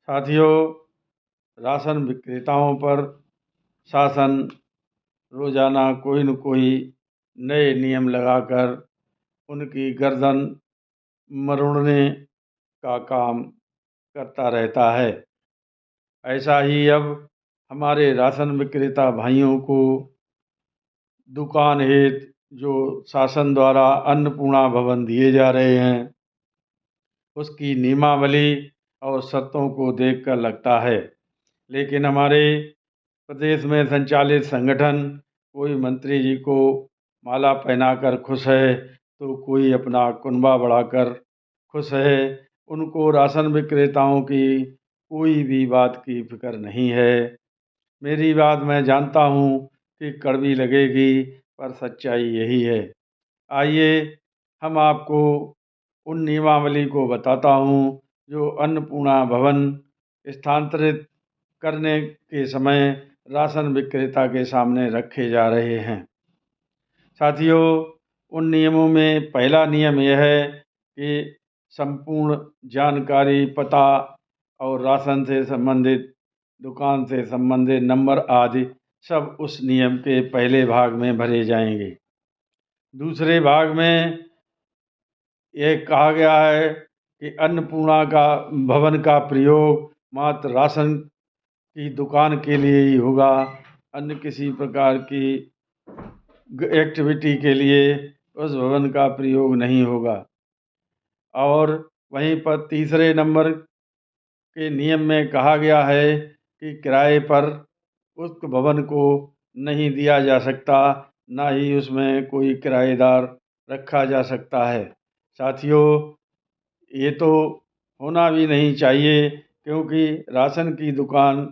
साथियों, राशन विक्रेताओं पर शासन रोज़ाना कोई न कोई नए नियम लगाकर उनकी गर्दन मरोड़ने का काम करता रहता है। ऐसा ही अब हमारे राशन विक्रेता भाइयों को दुकान हेतु जो शासन द्वारा अन्नपूर्णा भवन दिए जा रहे हैं, उसकी नियमावली और शर्तों को देखकर लगता है। लेकिन हमारे प्रदेश में संचालित संगठन कोई मंत्री जी को माला पहनाकर खुश है, तो कोई अपना कुनबा बढ़ाकर खुश है। उनको राशन विक्रेताओं की कोई भी बात की फिक्र नहीं है। मेरी बात मैं जानता हूँ कि कड़वी लगेगी, पर सच्चाई यही है। आइए हम आपको उन नियमावली को बताता हूँ जो अन्नपूर्णा भवन स्थानांतरित करने के समय राशन विक्रेता के सामने रखे जा रहे हैं। साथियों, उन नियमों में पहला नियम यह है कि संपूर्ण जानकारी, पता और राशन से संबंधित, दुकान से संबंधित नंबर आदि सब उस नियम के पहले भाग में भरे जाएंगे। दूसरे भाग में यह कहा गया है कि अन्नपूर्णा का भवन का प्रयोग मात्र राशन की दुकान के लिए ही होगा। अन्य किसी प्रकार की एक्टिविटी के लिए उस भवन का प्रयोग नहीं होगा। और वहीं पर तीसरे नंबर के नियम में कहा गया है कि किराए पर उस भवन को नहीं दिया जा सकता, ना ही उसमें कोई किराएदार रखा जा सकता है। साथियों, ये तो होना भी नहीं चाहिए, क्योंकि राशन की दुकान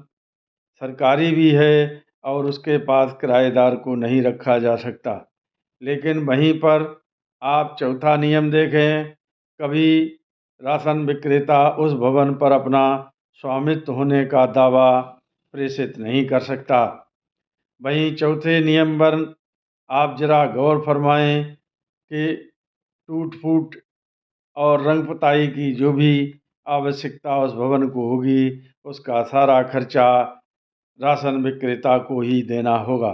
सरकारी भी है और उसके पास किराएदार को नहीं रखा जा सकता। लेकिन वहीं पर आप चौथा नियम देखें, कभी राशन विक्रेता उस भवन पर अपना स्वामित्व होने का दावा प्रेषित नहीं कर सकता। वहीं चौथे नियम पर आप जरा गौर फरमाएं कि टूट फूट और रंग पुताई की जो भी आवश्यकता उस भवन को होगी, उसका सारा खर्चा राशन विक्रेता को ही देना होगा।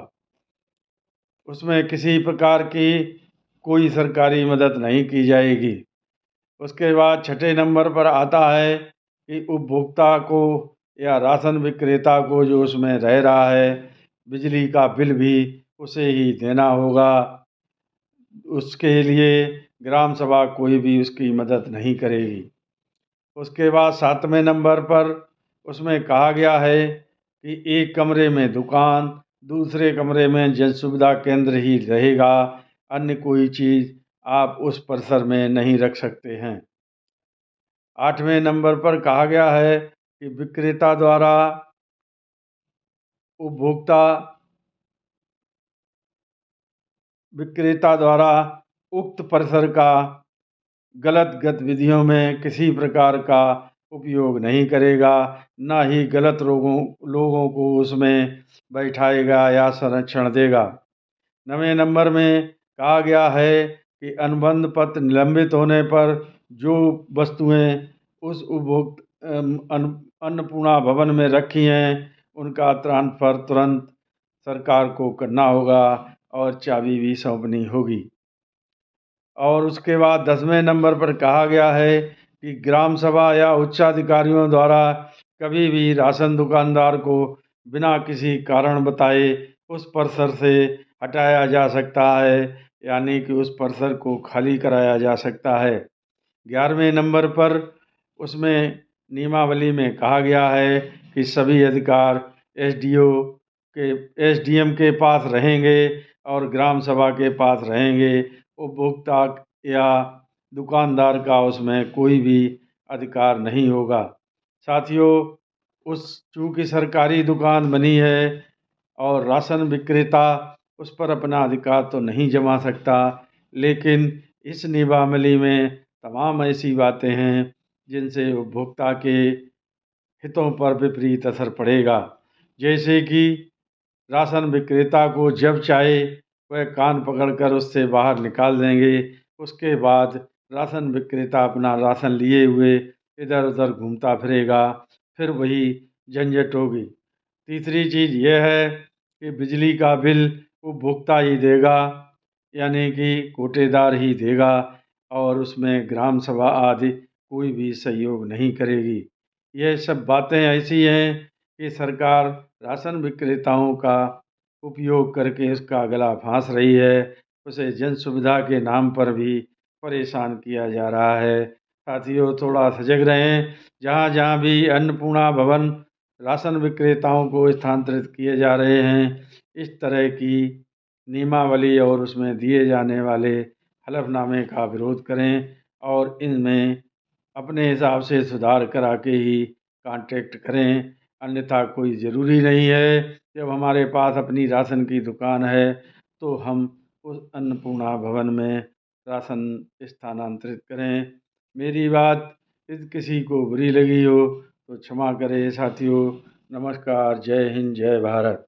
उसमें किसी प्रकार की कोई सरकारी मदद नहीं की जाएगी। उसके बाद छठे नंबर पर आता है कि उपभोक्ता को या राशन विक्रेता को जो उसमें रह रहा है, बिजली का बिल भी उसे ही देना होगा। उसके लिए ग्राम सभा कोई भी उसकी मदद नहीं करेगी। उसके बाद सातवें नंबर पर उसमें कहा गया है कि एक कमरे में दुकान, दूसरे कमरे में जन सुविधा केंद्र ही रहेगा। अन्य कोई चीज़ आप उस परिसर में नहीं रख सकते हैं। आठवें नंबर पर कहा गया है कि उपभोक्ता विक्रेता द्वारा उक्त परिसर का गलत गतिविधियों में किसी प्रकार का उपयोग नहीं करेगा, ना ही गलत लोगों को उसमें बैठाएगा या संरक्षण देगा। 9वें नंबर में कहा गया है कि अनुबंध पत्र निलंबित होने पर जो वस्तुएं उस अन्नपूर्णा भवन में रखी हैं, उनका ट्रांसफ़र तुरंत सरकार को करना होगा और चाबी भी सौंपनी होगी। और उसके बाद 10वें नंबर पर कहा गया है कि ग्राम सभा या उच्चाधिकारियों द्वारा कभी भी राशन दुकानदार को बिना किसी कारण बताए उस परिसर से हटाया जा सकता है, यानी कि उस परिसर को खाली कराया जा सकता है। 11वें नंबर पर उसमें नियमावली में कहा गया है कि सभी अधिकार एसडीएम के पास रहेंगे और ग्राम सभा के पास रहेंगे। उपभोक्ता या दुकानदार का उसमें कोई भी अधिकार नहीं होगा। साथियों, चूँकि सरकारी दुकान बनी है और राशन विक्रेता उस पर अपना अधिकार तो नहीं जमा सकता, लेकिन इस नियमावली में तमाम ऐसी बातें हैं जिनसे उपभोक्ता के हितों पर विपरीत असर पड़ेगा। जैसे कि राशन विक्रेता को जब चाहे वह कान पकड़कर उससे बाहर निकाल देंगे। उसके बाद राशन विक्रेता अपना राशन लिए हुए इधर उधर घूमता फिरेगा फिर वही झंझट होगी। तीसरी चीज़ यह है कि बिजली का बिल उपभोक्ता ही देगा, यानी कि कोटेदार ही देगा, और उसमें ग्राम सभा आदि कोई भी सहयोग नहीं करेगी। यह सब बातें ऐसी हैं कि सरकार राशन विक्रेताओं का उपयोग करके उसका गला फांस रही है। उसे जन सुविधा के नाम पर भी परेशान किया जा रहा है। साथियों, थोड़ा सजग रहें। जहाँ जहाँ भी अन्नपूर्णा भवन राशन विक्रेताओं को स्थानांतरित किए जा रहे हैं, इस तरह की नियमावली और उसमें दिए जाने वाले हलफनामे का विरोध करें और इनमें अपने हिसाब से सुधार करा के ही कांटेक्ट करें। अन्यथा कोई ज़रूरी नहीं है, जब हमारे पास अपनी राशन की दुकान है तो हम उस अन्नपूर्णा भवन में राशन स्थानांतरित करें। मेरी बात यदि किसी को बुरी लगी हो तो क्षमा करें। साथियों, नमस्कार। जय हिंद, जय भारत।